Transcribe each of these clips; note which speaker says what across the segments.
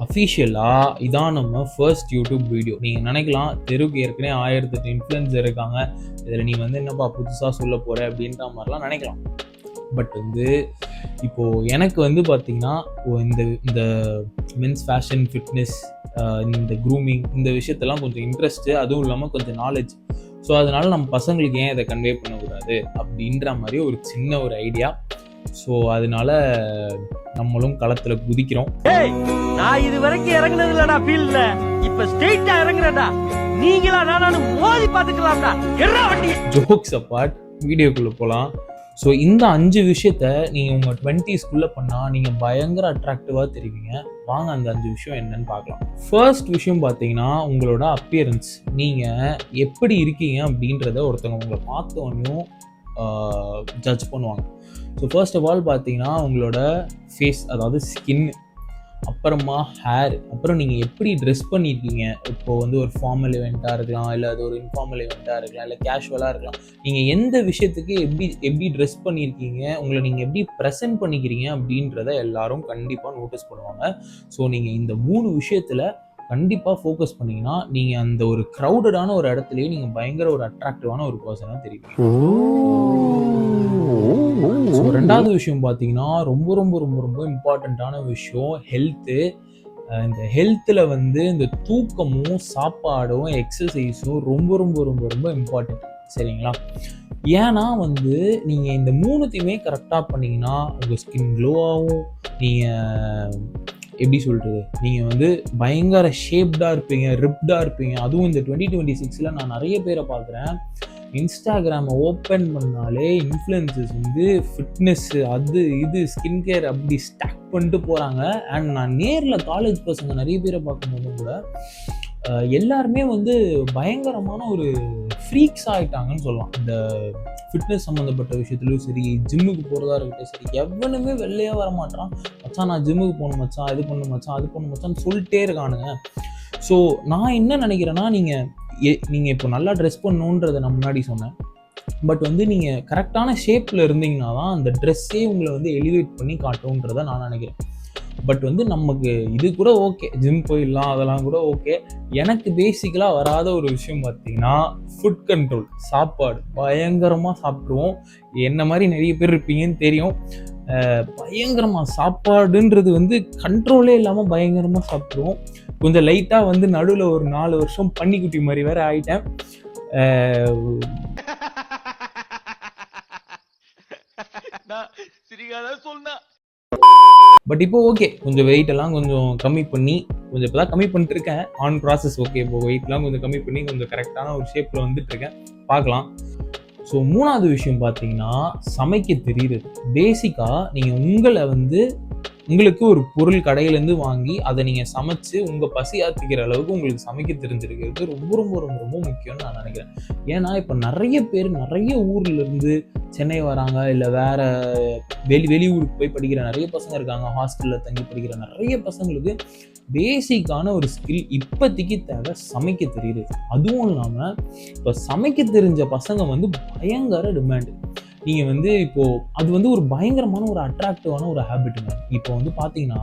Speaker 1: அஃபிஷியலாக இதான் நம்ம ஃபர்ஸ்ட் யூடியூப் வீடியோ. நீங்கள் நினைக்கலாம் தெருவுக்கு ஏற்கனவே 1008 இன்ஃப்ளூயன்சர் இருக்காங்க, இதில் நீ வந்து என்னப்பா புதுசாக சொல்ல போகிற அப்படின்ற மாதிரிலாம் நினைக்கலாம். பட் வந்து இப்போது எனக்கு வந்து பார்த்திங்கன்னா இந்த மென்ஸ் ஃபேஷன், ஃபிட்னஸ், இந்த க்ரூமிங், இந்த விஷயத்தெல்லாம் கொஞ்சம் இன்ட்ரெஸ்ட்டு, அதுவும் இல்லாமல் கொஞ்சம் நாலேஜ். ஸோ அதனால் நம்ம பசங்களுக்கு ஏன் இதை கன்வே பண்ணக்கூடாது அப்படின்ற மாதிரி ஒரு சின்ன ஒரு ஐடியா. ஸோ அதனால நம்மளும் களத்தில் குதிக்கிறோம்.
Speaker 2: நான் இது வரைக்கும் இறங்குனது இல்லடா ஃபீல்ட்ல, இப்ப ஸ்ட்ரெயிட்டா இறங்குறடா. நீங்களா நானும் மோதி பாத்துக்கலாம்டா.
Speaker 1: ஜோக்ஸ் அப்பார்ட், வீடியோக்குள்ளே போகலாம். ஸோ இந்த 5 விஷயத்த நீங்கள் உங்கள் 20ஸ்குள்ளே பண்ணால் நீங்கள் பயங்கர அட்ராக்டிவாக தெரிவிங்க. வாங்க அந்த 5 விஷயம் என்னன்னு பார்க்கலாம். ஃபர்ஸ்ட் விஷயம் பார்த்தீங்கன்னா உங்களோட அப்பியரன்ஸ். நீங்கள் எப்படி இருக்கீங்க அப்படின்றத ஒருத்தவங்க உங்களை பார்த்தோன்னையும் ஜட்ஜ் பண்ணுவாங்க. ஸோ ஃபர்ஸ்ட் ஆஃப் ஆல் பார்த்தீங்கன்னா உங்களோட ஃபேஸ், அதாவது ஸ்கின், அப்புறமா ஹேர், அப்புறம் நீங்கள் எப்படி ட்ரெஸ் பண்ணியிருக்கீங்க. இப்போது வந்து ஒரு ஃபார்மல் இவெண்ட்டாக இருக்கலாம், இல்லை அது ஒரு இன்ஃபார்மல் இவெண்ட்டாக இருக்கலாம், இல்லை கேஷுவலாக இருக்கலாம். நீங்கள் எந்த விஷயத்துக்கு எப்படி ட்ரெஸ் பண்ணியிருக்கீங்க, உங்களை நீங்கள் எப்படி ப்ரெசென்ட் பண்ணிக்கிறீங்க அப்படின்றத எல்லாரும் கண்டிப்பாக நோட்டீஸ் பண்ணுவாங்க. ஸோ நீங்கள் இந்த 3 விஷயத்தில் கண்டிப்பாக ஃபோக்கஸ் பண்ணிங்கன்னா நீங்கள் அந்த ஒரு க்ரௌடடான ஒரு இடத்துலையே நீங்கள் பயங்கர ஒரு அட்ராக்டிவான ஒரு பர்சனாக தெரியுங்க. ஸோ 2வது விஷயம் பார்த்தீங்கன்னா ரொம்ப ரொம்ப ரொம்ப ரொம்ப இம்பார்ட்டண்ட்டான விஷயம் ஹெல்த்து. இந்த ஹெல்த்தில் வந்து இந்த தூக்கமும் சாப்பாடும் எக்ஸசைஸும் ரொம்ப ரொம்ப ரொம்ப ரொம்ப இம்பார்ட்டண்ட், சரிங்களா? ஏன்னா வந்து நீங்கள் இந்த 3த்தையுமே கரெக்டாக பண்ணிங்கன்னா உங்கள் ஸ்கின் க்ளோ ஆகும். நீங்கள் எப்படி சொல்கிறது, நீங்கள் வந்து பயங்கர ஷேப்டாக இருப்பீங்க, ரிப்டாக இருப்பீங்க. அதுவும் இந்த 2026 நான் நிறைய பேரை பார்க்குறேன், இன்ஸ்டாகிராமை ஓப்பன் பண்ணாலே இன்ஃப்ளூயன்சர்ஸ் வந்து ஃபிட்னஸ்ஸு, அது இது ஸ்கின் கேர் அப்படி ஸ்டாக் பண்ணிட்டு போகிறாங்க. அண்ட் நான் நேரில் காலேஜ் பசங்க நிறைய பேரை பார்க்கும்போதும் கூட எல்லாருமே வந்து பயங்கரமான ஒரு ஃப்ரீக்ஸ் ஆகிட்டாங்கன்னு சொல்லலாம். இந்த ஃபிட்னஸ் சம்மந்தப்பட்ட விஷயத்துலையும் சரி, ஜிம்முக்கு போகிறதா இருக்கட்டும் சரி, எவனுமே வெளிலையே வர மாட்டான். மச்சான் நான் ஜிம்முக்கு போகணும் மச்சான், இது பண்ணு மச்சான், அது பண்ணு மச்சான்னு சொல்லிட்டே இருக்கானுங்க. ஸோ நான் என்ன நினைக்கிறேன்னா, நீங்கள் இப்போ நல்லா ட்ரெஸ் பண்ணணுன்றதை நான் முன்னாடி சொன்னேன். பட் வந்து நீங்கள் கரெக்டான ஷேப்பில் இருந்தீங்கன்னா தான் அந்த ட்ரெஸ்ஸே உங்களை வந்து எலிவேட் பண்ணி காட்டுன்றதை நான் நினைக்கிறேன். பட் வந்து நமக்கு இது கூட ஓகே, ஜிம் போயிடலாம், அதெல்லாம் கூட ஓகே. எனக்கு பேசிக்கலாக வராத ஒரு விஷயம் பார்த்தீங்கன்னா ஃபுட் கண்ட்ரோல். சாப்பாடு பயங்கரமாக சாப்பிடுவோம். என்ன மாதிரி நிறைய பேர் இருப்பீங்கன்னு தெரியும். பயங்கரமாக சாப்பாடுன்றது வந்து கண்ட்ரோலே இல்லாமல் பயங்கரமாக சாப்பிடுவோம். கொஞ்சம் லைட்டாக வந்து நடுவில் ஒரு 4 வருஷம் பன்னிக்குட்டி மாதிரி வேற ஆயிட்டேன். பட் இப்போ ஓகே, கொஞ்சம் வெயிட் எல்லாம் கொஞ்சம் கம்மி பண்ணி, கொஞ்சம் இப்போ தான் கம்மி பண்ணிட்டு இருக்கேன். On process. ஓகே, இப்போ வெயிட்லாம் கொஞ்சம் கம்மி பண்ணி கொஞ்சம் கரெக்டான ஒரு ஷேப்பில் வந்துட்டு இருக்கேன், பார்க்கலாம். ஸோ 3வது விஷயம் பார்த்தீங்கன்னா சமைக்க தெரியுது. பேசிக்காக நீங்கள் உங்களை வந்து உங்களுக்கு ஒரு பொருள் கடையிலேருந்து வாங்கி அதை நீங்கள் சமைச்சு உங்கள் பசி ஆற்றிக்கிற அளவுக்கு உங்களுக்கு சமைக்க தெரிஞ்சிருக்கிறது ரொம்ப ரொம்ப ரொம்ப ரொம்ப முக்கியம்னு நான் நினைக்கிறேன். ஏன்னா இப்போ நிறைய பேர் நிறைய ஊர்லேருந்து சென்னை வராங்க, இல்லை வேறு வெளியூருக்கு போய் படிக்கிற நிறைய பசங்க இருக்காங்க, ஹாஸ்டலில் தங்கி படிக்கிற நிறைய பசங்களுக்கு பேசிக்கான ஒரு ஸ்கில் இப்போதைக்கு தேவை சமைக்க தெரியுது. அதுவும் இல்லாமல் இப்போ சமைக்க தெரிஞ்ச பசங்க வந்து பயங்கர டிமாண்டு. நீங்கள் வந்து இப்போது அது வந்து ஒரு பயங்கரமான ஒரு அட்ராக்டிவான ஒரு ஹேபிட்டுங்க. இப்போ வந்து பார்த்தீங்கன்னா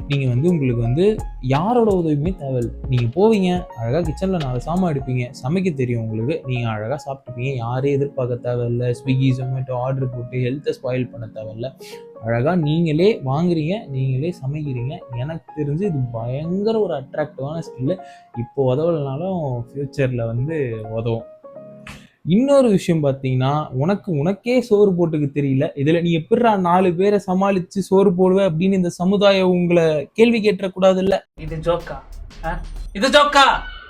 Speaker 1: நீங்கள் வந்து உங்களுக்கு வந்து யாரோட உதவியுமே தேவையில்லை. நீங்கள் போவீங்க, அழகாக கிச்சனில் 4 சாமான் எடுப்பீங்க, சமைக்க தெரியும் உங்களுக்கு, நீங்கள் அழகாக சாப்பிட்டுப்பீங்க. யாரையும் எதிர்பார்க்க தேவையில்லை, ஸ்விக்கி ஜொமேட்டோ ஆர்டர் போட்டு ஹெல்த்தை ஸ்பாயில் பண்ண தேவையில்லை. அழகாக நீங்களே வாங்குறீங்க, நீங்களே சமைக்கிறீங்க. எனக்கு தெரிஞ்சு இது பயங்கர ஒரு அட்ராக்டிவான ஸ்கில்லு. இப்போ உதவலைனாலும் ஃப்யூச்சரில் வந்து உதவும். இன்னொரு விஷயம் பார்த்தீங்கன்னா, உனக்கே சோறு போட்டுக்க தெரியல, இதில் நீ எப்படிடா 4 பேரை சமாளித்து சோறு போடுவ அப்படின்னு இந்த சமுதாயம் உங்களை கேள்வி கேட்டக்கூடாதுல்ல.
Speaker 2: இது ஜோக்கா.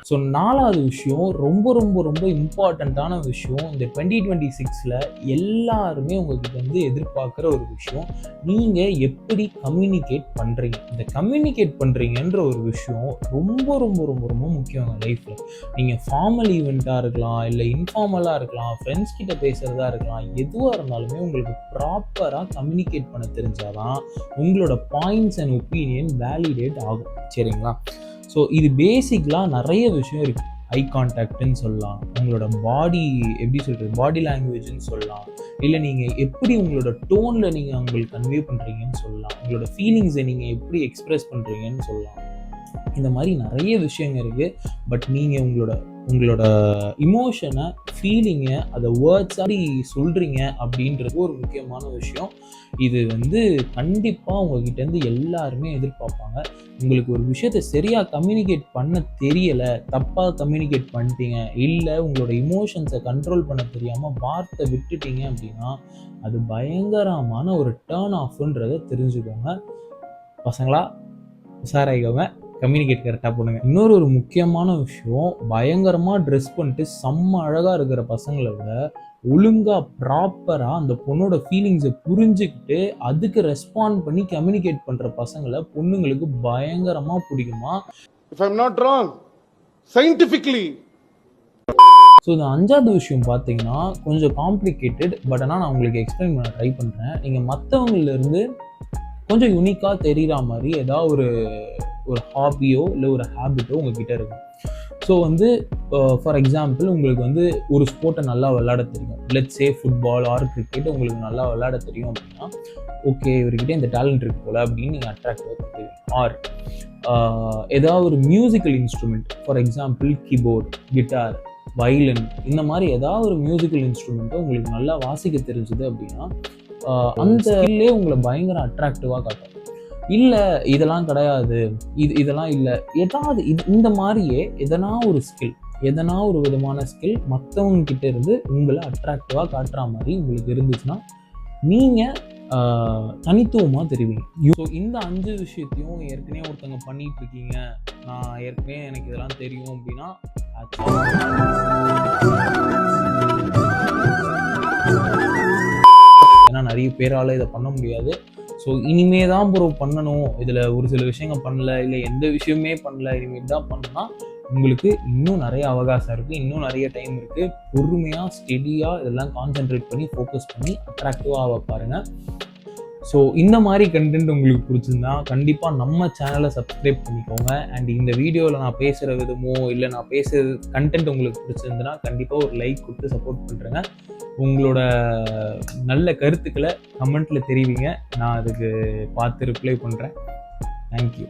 Speaker 1: ஸோ 4வது விஷயம் ரொம்ப ரொம்ப ரொம்ப இம்பார்ட்டண்ட்டான விஷயம். இந்த 2026 எல்லாருமே உங்ககிட்ட வந்து எதிர்பார்க்குற ஒரு விஷயம், நீங்கள் எப்படி கம்யூனிகேட் பண்ணுறீங்க. இந்த கம்யூனிகேட் பண்ணுறீங்கன்ற ஒரு விஷயம் ரொம்ப ரொம்ப ரொம்ப ரொம்ப முக்கியம் லைஃப்பில். நீங்கள் ஃபார்மல் ஈவெண்ட்டாக இருக்கலாம், இல்லை இன்ஃபார்மலாக இருக்கலாம், ஃப்ரெண்ட்ஸ் கிட்ட பேசுகிறதா இருக்கலாம், எதுவாக இருந்தாலுமே உங்களுக்கு ப்ராப்பராக கம்யூனிகேட் பண்ண தெரிஞ்சாதான் உங்களோட பாயிண்ட்ஸ் அண்ட் ஒப்பீனியன் வேலிடேட் ஆகும், சரிங்களா? ஸோ இது பேசிக்கலாக நிறைய விஷயம் இருக்குது. ஐ கான்டாக்ட்னு சொல்லலாம், உங்களோட பாடி எப்படி சொல்கிறது, பாடி லாங்குவேஜ்னு சொல்லலாம், இல்லை நீங்கள் எப்படி உங்களோட டோனில் நீங்கள் உங்களுக்கு கன்வே பண்ணுறீங்கன்னு சொல்லலாம், உங்களோட ஃபீலிங்ஸை நீங்கள் எப்படி எக்ஸ்ப்ரெஸ் பண்ணுறீங்கன்னு சொல்லலாம். இந்த மாதிரி நிறைய விஷயங்கள் இருக்குது. பட் நீங்கள் உங்களோட இமோஷனை, ஃபீலிங்கை அதை வேர்ட்ஸாக சொல்கிறீங்க அப்படின்றது ஒரு முக்கியமான விஷயம். இது வந்து கண்டிப்பாக உங்ககிட்டேருந்து எல்லாருமே எதிர்பார்ப்பாங்க. உங்களுக்கு ஒரு விஷயத்தை சரியாக கம்யூனிகேட் பண்ண தெரியலை, தப்பாக கம்யூனிகேட் பண்ணிட்டீங்க, இல்லை உங்களோட இமோஷன்ஸை கண்ட்ரோல் பண்ண தெரியாமல் வார்த்தை விட்டுட்டீங்க அப்படின்னா அது பயங்கரமான ஒரு டேர்ன் ஆஃப்ன்றதை தெரிஞ்சுக்கோங்க. பசங்களா உஷாராயிக்கோங்க, கம்யூனிகேட் கரெக்டாக பண்ணுங்க. இன்னொரு ஒரு முக்கியமான விஷயம், பயங்கரமாக ட்ரெஸ் பண்ணிட்டு செம்ம அழகாக இருக்கிற பசங்களை விட ஒழுங்காக ப்ராப்பராக அந்த பொண்ணோட ஃபீலிங்ஸை புரிஞ்சுக்கிட்டு அதுக்கு ரெஸ்பாண்ட் பண்ணி கம்யூனிகேட் பண்ணுற பசங்களை பொண்ணுங்களுக்கு பயங்கரமாக பிடிக்குமா.
Speaker 3: If I'm not wrong, scientifically.
Speaker 1: So இந்த 5வது விஷயம் பார்த்தீங்கன்னா கொஞ்சம் காம்ப்ளிகேட்டட். பட் ஆனால் நான் உங்களுக்கு எக்ஸ்பிளைன் பண்ண ட்ரை பண்ணுறேன். நீங்கள் மற்றவங்களிருந்து கொஞ்சம் யூனிக்காக தெரிகிற மாதிரி ஏதாவது ஒரு ஹாபியோ இல்லை ஒரு ஹேபிட்டோ உங்ககிட்ட இருக்கும். ஸோ வந்து ஃபார் எக்ஸாம்பிள் உங்களுக்கு வந்து ஒரு ஸ்போர்ட்டை நல்லா விளையாட தெரியும். Let's say football or cricket உங்களுக்கு நல்லா விளையாட தெரியும் அப்படின்னா ஓகே இவர்கிட்ட இந்த டேலண்ட் இருக்கு போல் அப்படின்னு நீங்கள் அட்ராக்டிவாக தெரியும். ஆர் ஏதாவது ஒரு musical instrument, for example keyboard, guitar, violin, இந்த மாதிரி ஏதாவது ஒரு மியூசிக்கல் இன்ஸ்ட்ருமெண்ட்டை உங்களுக்கு நல்லா வாசிக்க தெரிஞ்சுது அப்படின்னா அந்த ஸ்கில்லே உங்களை பயங்கர அட்ராக்டிவாக காட்டும். இல்லை இதெல்லாம் கிடையாது, இதெல்லாம் இல்லை, ஏதாவது இந்த மாதிரியே எதனா ஒரு ஸ்கில், எதனா ஒரு விதமான ஸ்கில் மற்றவங்க கிட்ட இருந்து உங்களை அட்ராக்டிவாக காட்டுற மாதிரி உங்களுக்கு இருந்துச்சுன்னா நீங்கள் தனித்துவமாக தெரிவிங்க. ஸோ இந்த 5 விஷயத்தையும் ஏற்கனவே ஒருத்தவங்க பண்ணிட்டு இருக்கீங்க, நான் ஏற்கனவே எனக்கு இதெல்லாம் தெரியும் அப்படின்னா ஏன்னா நிறைய பேரால் இதை பண்ண முடியாது. ஸோ இனிமே தான் ப்ரோ பண்ணணும், இதில் ஒரு சில விஷயங்கள் பண்ணல, இல்லை எந்த விஷயமே பண்ணல, இனிமேல் தான் பண்ணா உங்களுக்கு இன்னும் நிறைய அவகாசம் இருக்குது, இன்னும் நிறைய டைம் இருக்குது. பொறுமையாக ஸ்டெடியாக இதெல்லாம் கான்சென்ட்ரேட் பண்ணி ஃபோக்கஸ் பண்ணி அட்ராக்டிவாக பாருங்கள். ஸோ இந்த மாதிரி கண்டென்ட் உங்களுக்கு பிடிச்சிருந்தா கண்டிப்பாக நம்ம சேனலை சப்ஸ்கிரைப் பண்ணிக்கோங்க. அண்ட் இந்த வீடியோவில் நான் பேசுகிற விதமோ இல்லை நான் பேசுகிற கண்டென்ட் உங்களுக்கு பிடிச்சிருந்துன்னா கண்டிப்பாக ஒரு லைக் கொடுத்து சப்போர்ட் பண்ணுறேங்க. உங்களோட நல்ல கருத்துக்களை கமெண்ட்டில் தெரிவிங்க, நான் அதுக்கு பார்த்து ரிப்ளை பண்ணுறேன். தேங்க்யூ.